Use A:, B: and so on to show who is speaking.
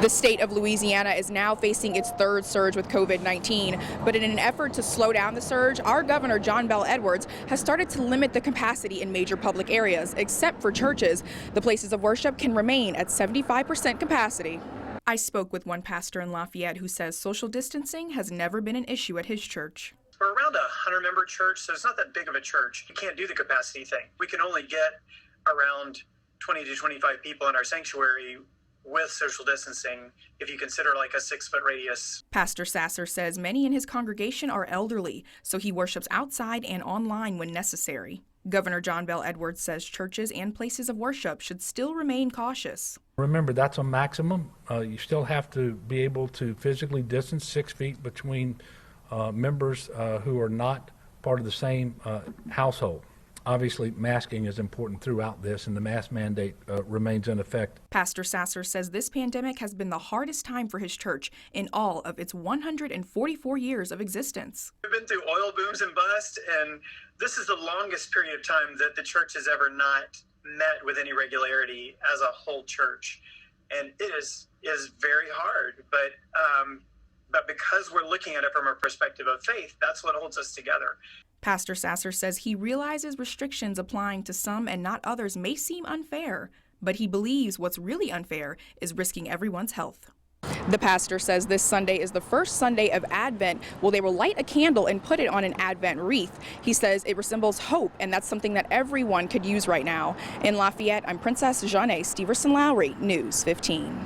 A: The state of Louisiana is now facing its third surge with COVID-19, but in an effort to slow down the surge, our governor, John Bel Edwards, has started to limit the capacity in major public areas, except for churches. The places of worship can remain at 75% capacity. I spoke with one pastor in Lafayette who says social distancing has never been an issue at his church.
B: We're around a 100-member church, so it's not that big of a church. You can't do the capacity thing. We can only get around 20 to 25 people in our sanctuary with social distancing, if you consider like a 6-foot radius.
A: Pastor Sasser says many in his congregation are elderly, so he worships outside and online when necessary. Governor John Bel Edwards says churches and places of worship should still remain cautious.
C: Remember, that's a maximum. You still have to be able to physically distance 6 feet between members who are not part of the same household. Obviously, masking is important throughout this, and the mask mandate remains in effect.
A: Pastor Sasser says this pandemic has been the hardest time for his church in all of its 144 years of existence.
B: We've been through oil booms and busts, and this is the longest period of time that the church has ever not met with any regularity as a whole church. And it is very hard, but because we're looking at it from a perspective of faith, that's what holds us together.
A: Pastor Sasser says he realizes restrictions applying to some and not others may seem unfair, but he believes what's really unfair is risking everyone's health. The pastor says this Sunday is the first Sunday of Advent. Well, they will light a candle and put it on an Advent wreath. He says it resembles hope, and that's something that everyone could use right now. In Lafayette, I'm Princess Jeanne Steverson Lowry, News 15.